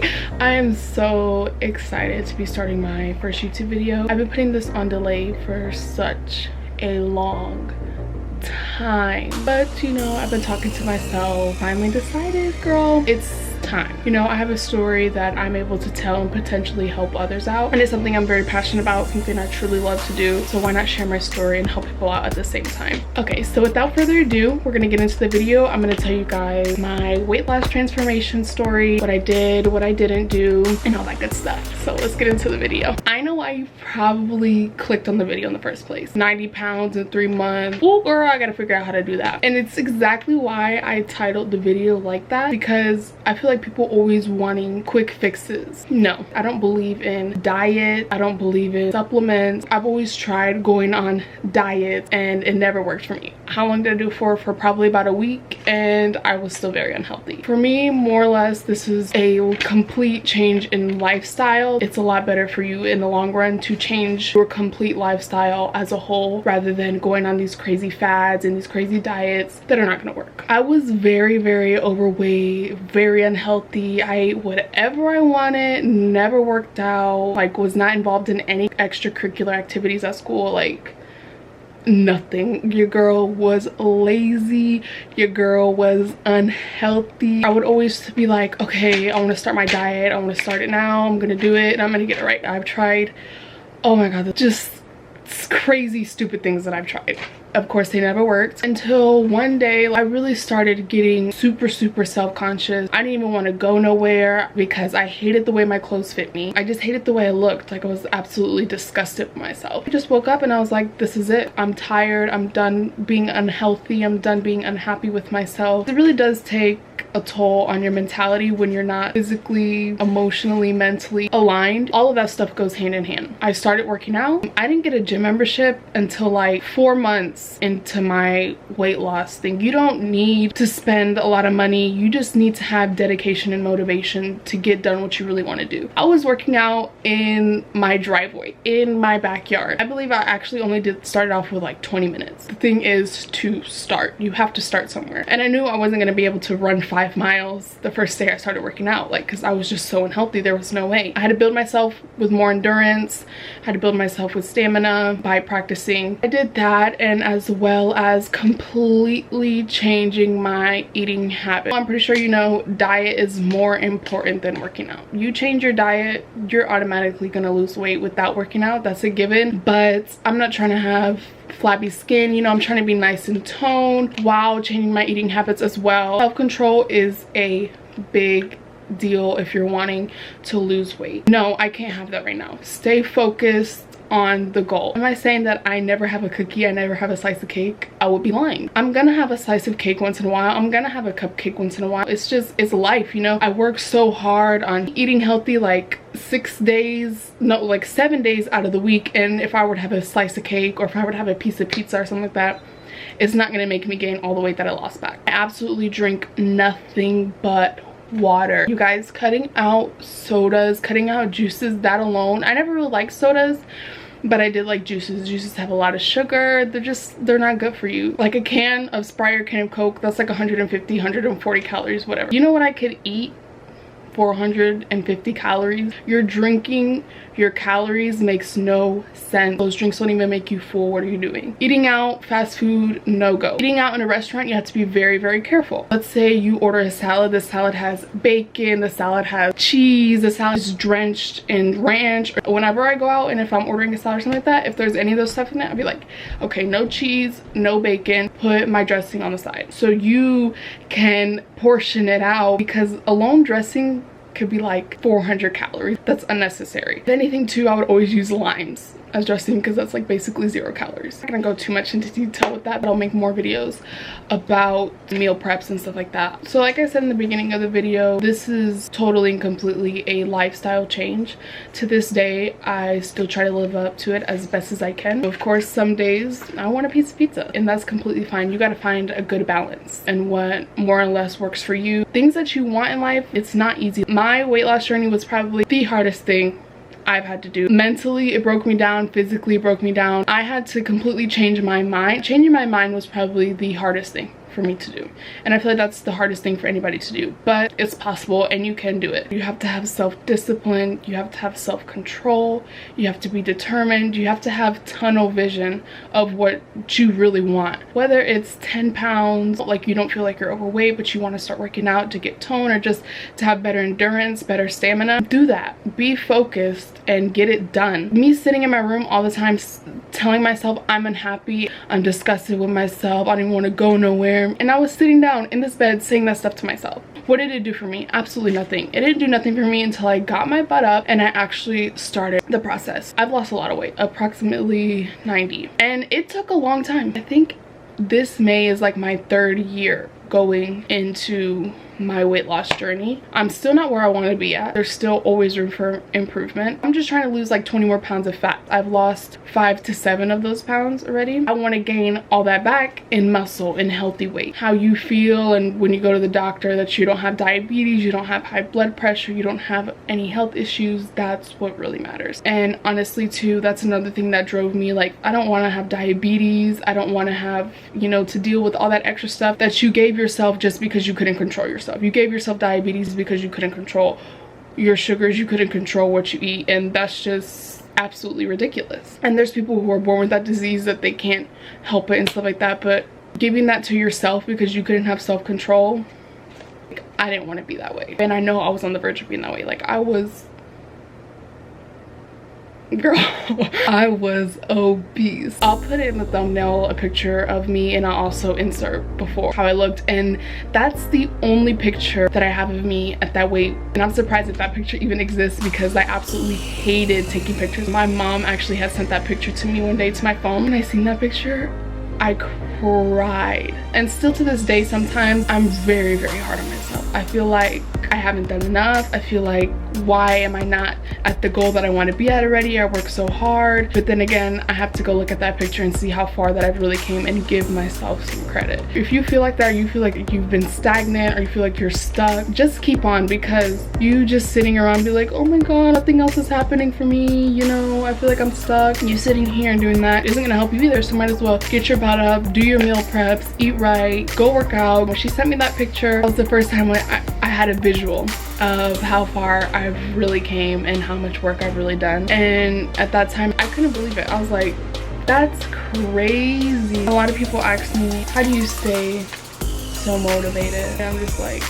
I am so excited to be starting my first YouTube video. I've been putting this on delay for such a long time, but you know, I've been talking to myself, finally decided, girl, it's time. You know, I have a story that I'm able to tell and potentially help others out, and it's something I'm very passionate about, something I truly love to do, so why not share my story and help people out at the same time. Okay, so without further ado, we're gonna get into the video. I'm gonna tell you guys my weight loss transformation story, what I did, what I didn't do, and all that good stuff. So let's get into the video. I know why you probably clicked on the video in the first place. 90 pounds in 3 months. Oh girl, I gotta figure out how to do that. And it's exactly why I titled the video like that, because I feel like people always wanting quick fixes. No, I don't believe in diet. I don't believe in supplements. I've always tried going on diets and it never worked for me. How long did I do it for? For probably about a week, and I was still very unhealthy. For me, more or less, this is a complete change in lifestyle. It's a lot better for you in the long run to change your complete lifestyle as a whole rather than going on these crazy fads and these crazy diets that are not going to work. I was very, very overweight, very unhealthy. I ate whatever I wanted, never worked out, like was not involved in any extracurricular activities at school, like nothing. Your girl was lazy, your girl was unhealthy. I would always be like, okay, I want to start my diet, I want to start it now, I'm gonna do it, and I'm gonna get it right. I've tried, oh my god, just crazy stupid things that I've tried. Of course, they never worked until one day I really started getting super self-conscious. I didn't even want to go nowhere because I hated the way my clothes fit me. I just hated the way I looked. Like, I was absolutely disgusted with myself. I just woke up and I was like, this is it. I'm tired. I'm done being unhealthy. I'm done being unhappy with myself. It really does take a toll on your mentality when you're not physically, emotionally, mentally aligned. All of that stuff goes hand in hand. I started working out. I didn't get a gym membership until like 4 months into my weight loss thing. You don't need to spend a lot of money. You just need to have dedication and motivation to get done what you really want to do. I was working out in my driveway, in my backyard. I believe I actually only started off with like 20 minutes. The thing is to start. You have to start somewhere. And I knew I wasn't going to be able to run 5 miles the first day I started working out, like, because I was just so unhealthy. There was no way. I had to build myself with more endurance. I had to build myself with stamina by practicing. I did that, and as well as completely changing my eating habit. I'm pretty sure you know diet is more important than working out. You change your diet, you're automatically gonna lose weight without working out. That's a given. But I'm not trying to have flabby skin, you know, I'm trying to be nice and toned while changing my eating habits as well. Self-control is a big deal if you're wanting to lose weight. No, I can't have that right now. Stay focused on the goal. Am I saying that I never have a cookie, I never have a slice of cake? I would be lying. I'm gonna have a slice of cake once in a while. I'm gonna have a cupcake once in a while. It's just, it's life, you know. I work so hard on eating healthy like 6 days, no, like 7 days out of the week, and if I were to have a slice of cake or if I were to have a piece of pizza or something like that, it's not gonna make me gain all the weight that I lost back. I absolutely drink nothing but water. You guys, cutting out sodas, cutting out juices, that alone, I never really liked sodas, but I did like juices. Juices have a lot of sugar. They're not good for you. Like a can of Sprite or can of Coke, that's like 150, 140 calories, whatever. You know what I could eat for 150 calories? You're drinking your calories makes no sense. Those drinks don't even make you full. What are you doing? Eating out, fast food, no go. Eating out in a restaurant, you have to be very careful. Let's say you order a salad. The salad has bacon, the salad has cheese, the salad is drenched in ranch. Whenever I go out and if I'm ordering a salad or something like that, if there's any of those stuff in it, I'd be like, okay, no cheese, no bacon, put my dressing on the side so you can portion it out, because alone dressing could be like 400 calories. That's unnecessary. If anything too, I would always use limes as dressing because that's like basically 0 calories. I'm not gonna go too much into detail with that, but I'll make more videos about meal preps and stuff like that. So like I said in the beginning of the video, this is totally and completely a lifestyle change. To this day, I still try to live up to it as best as I can. Of course, some days I want a piece of pizza, and that's completely fine. You gotta find a good balance and what more or less works for you. Things that you want in life, it's not easy. My weight loss journey was probably the hardest thing I've had to do. Mentally, it broke me down. Physically, it broke me down. I had to completely change my mind. Changing my mind was probably the hardest thing for me to do, and I feel like that's the hardest thing for anybody to do, but it's possible and you can do it. You have to have self-discipline, you have to have self-control, you have to be determined, you have to have tunnel vision of what you really want. Whether it's 10 pounds, like you don't feel like you're overweight but you want to start working out to get tone or just to have better endurance, better stamina, do that. Be focused and get it done. Me sitting in my room all the time telling myself I'm unhappy, I'm disgusted with myself, I don't even want to go nowhere, and I was sitting down in this bed saying that stuff to myself. What did it do for me? Absolutely nothing. It didn't do nothing for me until I got my butt up and I actually started the process. I've lost a lot of weight, approximately 90, and it took a long time. I think this May is like my 3rd year going into my weight loss journey. I'm still not where I want to be at. There's still always room for improvement. I'm just trying to lose like 20 more pounds of fat. I've lost 5 to 7 of those pounds already. I want to gain all that back in muscle, in healthy weight. How you feel and when you go to the doctor that you don't have diabetes, you don't have high blood pressure, you don't have any health issues, that's what really matters. And honestly too, that's another thing that drove me, like, I don't want to have diabetes. I don't want to have, you know, to deal with all that extra stuff that you gave yourself just because you couldn't control yourself. You gave yourself diabetes because you couldn't control your sugars, you couldn't control what you eat, and that's just absolutely ridiculous. And there's people who are born with that disease that they can't help it and stuff like that, but giving that to yourself because you couldn't have self-control, like, I didn't want to be that way. And I know I was on the verge of being that way. Like, I was, girl, I was obese. I'll put in the thumbnail a picture of me, and I'll also insert before how I looked, and that's the only picture that I have of me at that weight. And I'm surprised if that picture even exists because I absolutely hated taking pictures. My mom actually had sent that picture to me one day to my phone. When I seen that picture, I cried. And still to this day, sometimes I'm very, very hard on myself. I feel like I haven't done enough. I feel like, why am I not at the goal that I want to be at already? I work so hard. But then again, I have to go look at that picture and see how far that I've really came and give myself some credit. If you feel like that, or you feel like you've been stagnant, or you feel like you're stuck, just keep on, because you just sitting around be like, oh my god, nothing else is happening for me, you know, I feel like I'm stuck. You sitting here and doing that isn't gonna help you either. So might as well get your butt up, do your meal preps, eat right, go work out. When she sent me that picture, that was the first time when I had a visual of how far I've really came and how much work I've really done. And at that time, I couldn't believe it. I was like, that's crazy. A lot of people ask me, how do you stay so motivated? And I'm just like,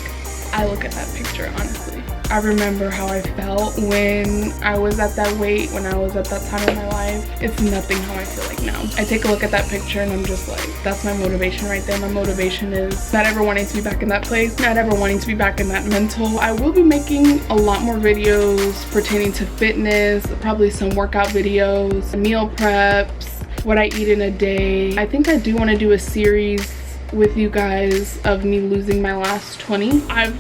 I look at that picture, honestly. I remember how I felt when I was at that weight, when I was at that time in my life. It's nothing how I feel like now. I take a look at that picture and I'm just like, that's my motivation right there. My motivation is not ever wanting to be back in that place, not ever wanting to be back in that mental. I will be making a lot more videos pertaining to fitness, probably some workout videos, meal preps, what I eat in a day. I think I do want to do a series with you guys of me losing my last 20. I've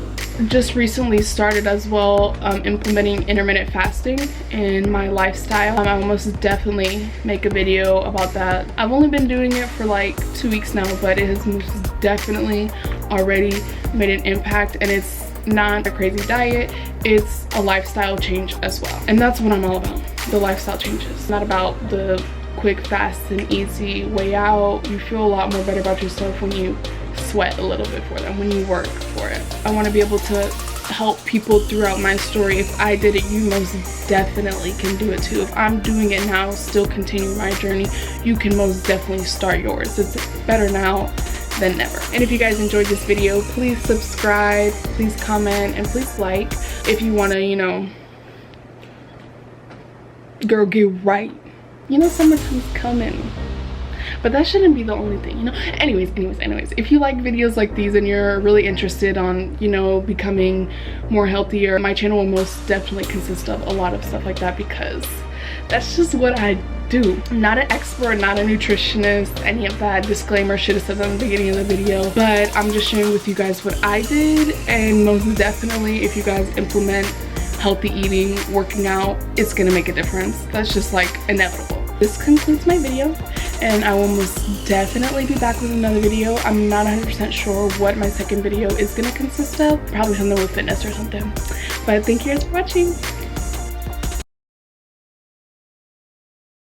just recently started as well implementing intermittent fasting in my lifestyle. I will most definitely make a video about that. I've only been doing it for like 2 weeks now, but it has most definitely already made an impact, and it's not a crazy diet, it's a lifestyle change as well. And that's what I'm all about, the lifestyle changes. Not about the quick, fast, and easy way out. You feel a lot more better about yourself when you sweat a little bit for them, when you work for it. I want to be able to help people throughout my story. If I did it, you most definitely can do it too. If I'm doing it now, still continue my journey, you can most definitely start yours. It's better now than never. And if you guys enjoyed this video, please subscribe, please comment, and please like if you want to, you know, girl, get right. You know, summertime's coming, but that shouldn't be the only thing, you know. Anyways, if you like videos like these and you're really interested on, you know, becoming more healthier, my channel will most definitely consist of a lot of stuff like that, because that's just what I do. I'm not an expert, not a nutritionist, any of that. Disclaimer, should have said that in the beginning of the video, but I'm just sharing with you guys what I did. And most definitely, if you guys implement healthy eating, working out, it's gonna make a difference. That's just like inevitable. This concludes my video, and I will most definitely be back with another video. I'm not 100% sure what my second video is gonna consist of. Probably something with fitness or something. But thank you guys for watching.